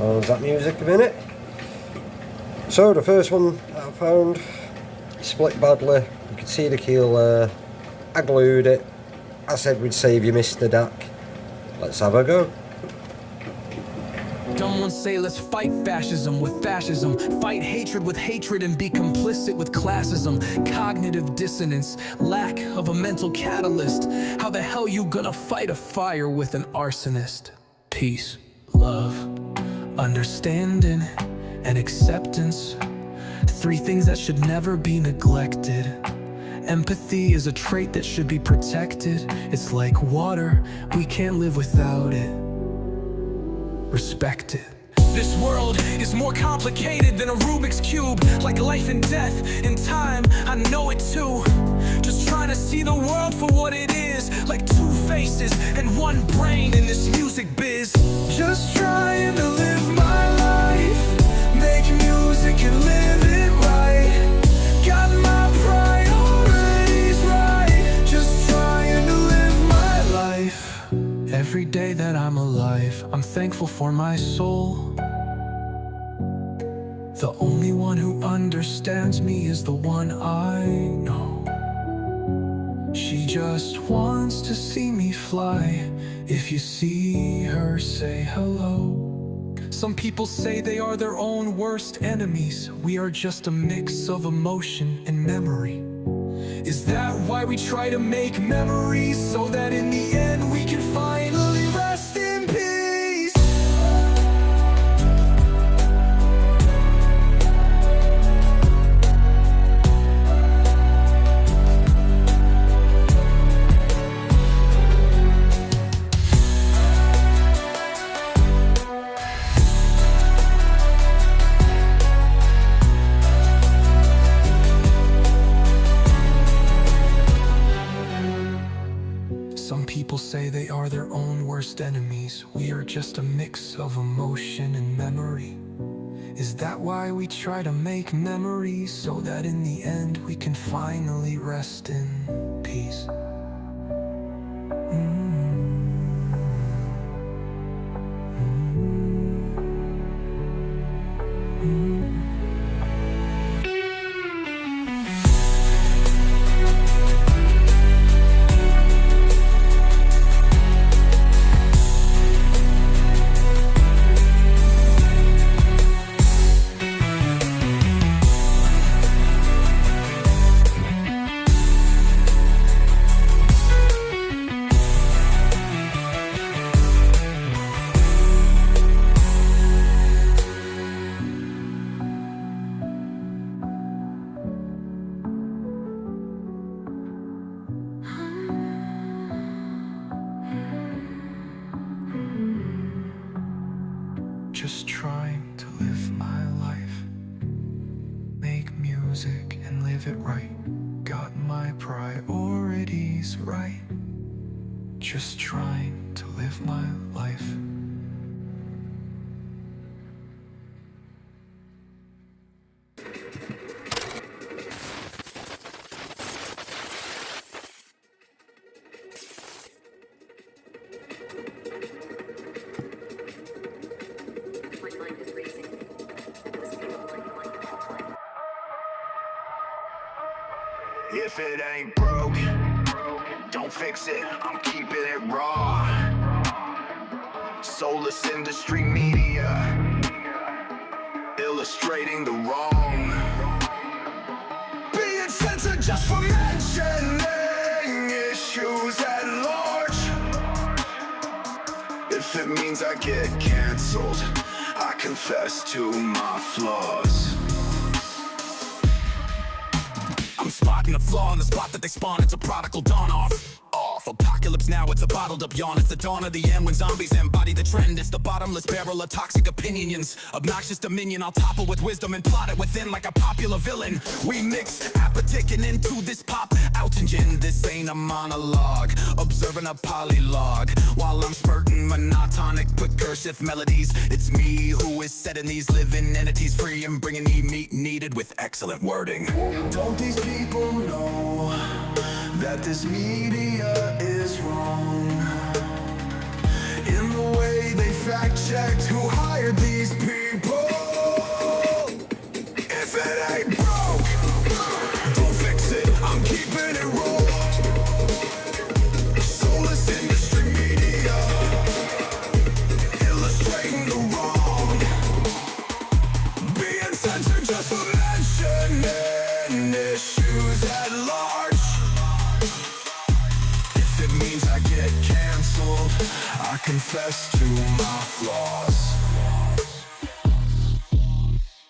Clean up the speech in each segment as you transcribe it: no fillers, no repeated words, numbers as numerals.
How's that music a minute? So the first one that I found split badly. You can see the keel there. I glued it. I said we'd save you, Mr. Dack. Let's have a go. Dumb ones say let's fight fascism with fascism, fight hatred with hatred, and be complicit with classism. Cognitive dissonance, lack of a mental catalyst. How the hell you gonna fight a fire with an arsonist? Peace, love, understanding, and acceptance. Three things that should never be neglected. Empathy is a trait that should be protected. It's like water, we can't live without it. Respect it. This world is more complicated than a Rubik's Cube. Like life and death in time, I know it too. Just trying to see the world for what it is. Like two faces and one brain in this music biz. Just trying to live my life, make music and live it right. Got my priorities right. Just trying to live my life. Every day that I'm alive, I'm thankful for my soul. The only one who understands me is the one I know. She just wants to see me fly. If you see her, say hello. Some people say they are their own worst enemies. We are just a mix of emotion and memory. Is that why we try to make memories, so that in the end we can finally rest in peace? Some people say they are their own worst enemies. We are just a mix of emotion and memory. Is that why we try to make memories, so that in the end we can finally rest in peace? Just trying to live my life, make music and live it right. Got my priorities right. Just trying to live my life. If it ain't broke, don't fix it, I'm keeping it raw. Soulless industry media, illustrating the wrong. Being censored just for mentioning issues at large. If it means I get cancelled, I confess to my flaws. I'm spotting a flaw in the spot that they spawn. It's a prodigal dawn off. Apocalypse now, it's a bottled up yawn. It's the dawn of the end when zombies embody the trend. It's the bottomless barrel of toxic opinions. Obnoxious dominion, I'll topple with wisdom and plot it within like a popular villain. We mix apaticking into this pop out engine. This ain't a monologue, observing a polylog. While I'm spurting monotonic, precursive melodies, it's me who is setting these living entities free and bringing the meat needed with excellent wording. Don't these people know that this media is wrong in the way they fact checked who hired these people. If it ain't broke, don't fix it, I'm keeping it raw. Soulless industry media, illustrating the wrong. Being censored just for mentioning issues at large. If it means I get cancelled, I confess to my flaws.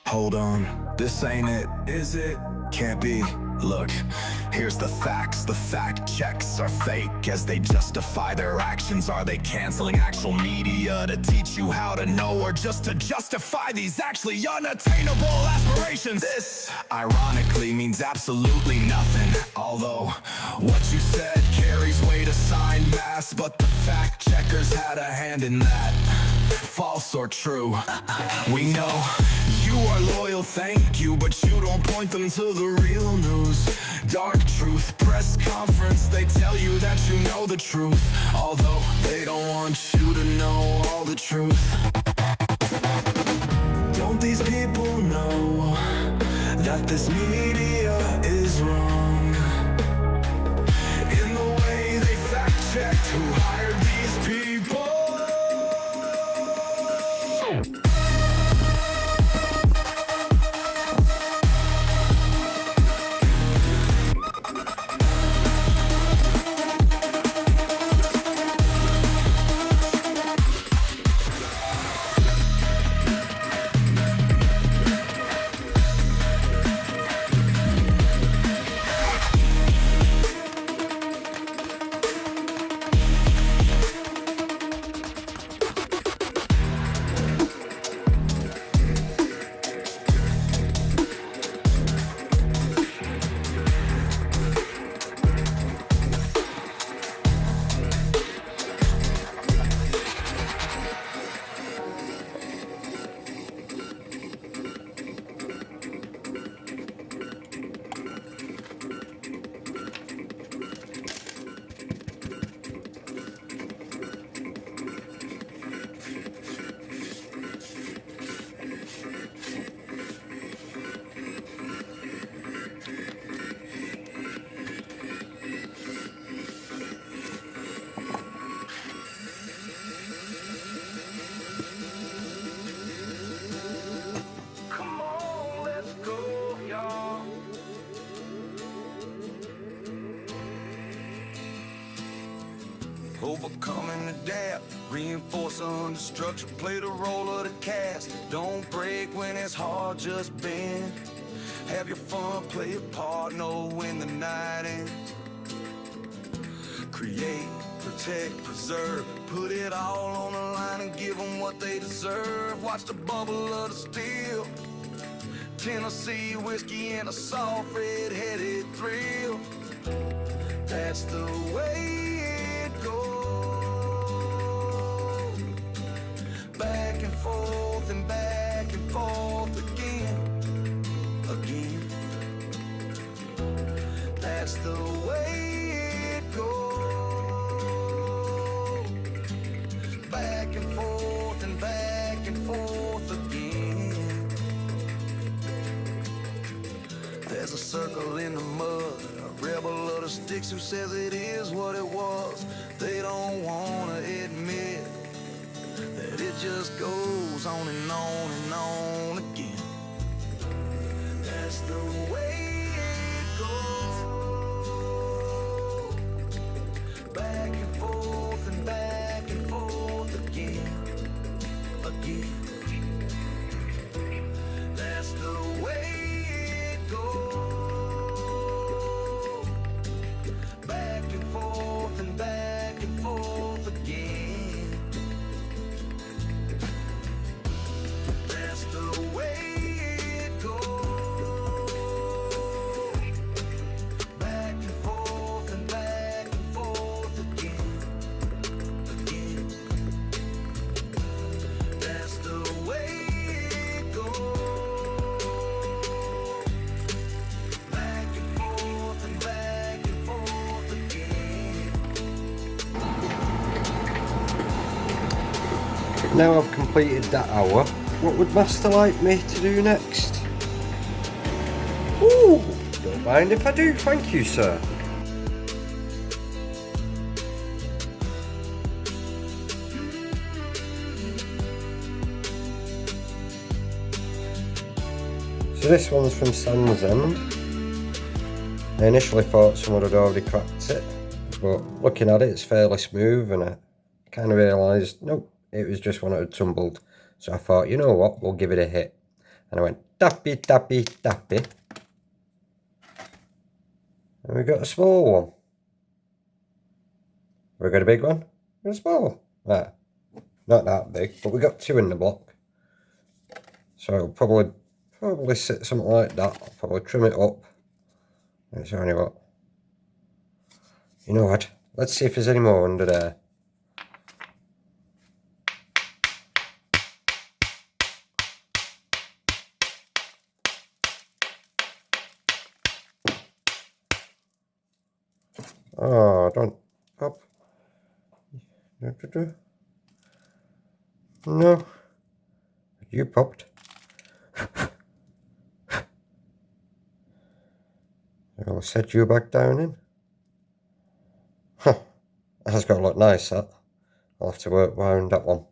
Hold on, this ain't it, is it? Can't be. Look, here's the facts. The fact checks are fake as they justify their actions. Are they canceling actual media to teach you how to know, or just to justify these actually unattainable aspirations? This, ironically, means absolutely nothing. Although, what you said carries weight assigned mass, but the fact checkers had a hand in that. False or true, we know you are loyal, thank you, but you don't point them to the real news. Dark truth, press conference, they tell you that you know the truth, although they don't want you to know all the truth. Don't these people know that this media is wrong? In the way they fact checked who hired these people. Overcoming the doubt, reinforce under structure, play the role of the cast. Don't break when it's hard, just bend. Have your fun, play a part, know when the night ends. Create, protect, preserve, put it all on the line and give them what they deserve. Watch the bubble of the steel, Tennessee whiskey and a soft red-headed thrill. That's the way it goes. Back and forth and back and forth again. That's the way it goes. Back and forth and back and forth again. There's a circle in the mud, a rebel of the sticks who says it is what it was. They don't wanna admit that it just goes on and on and on again. That's the way it goes. Back and forth and back and forth again. That's the way it goes. Back and forth and back and forth again. That's the way it goes. Back and forth and back and forth again. Now I've completed that hour, what would Master like me to do next? Ooh, don't mind if I do, thank you, sir. So this one's from Sandsends. I initially thought someone had already cracked it, but looking at it, it's fairly smooth, and I kind of realised, nope, it was just one that had tumbled. So I thought, you know what, we'll give it a hit. And I went tappy, tappy, tappy. And we got a small one. We got a big one and a small. Right. Not that big, but we got two in the block. So it'll probably sit something like that. I'll probably trim it up. It's only what? You know what? Let's see if there's any more under there. Oh, don't pop. No. You popped. I'll set you back down in. Huh. That's got to look nice, that. I'll have to work around that one.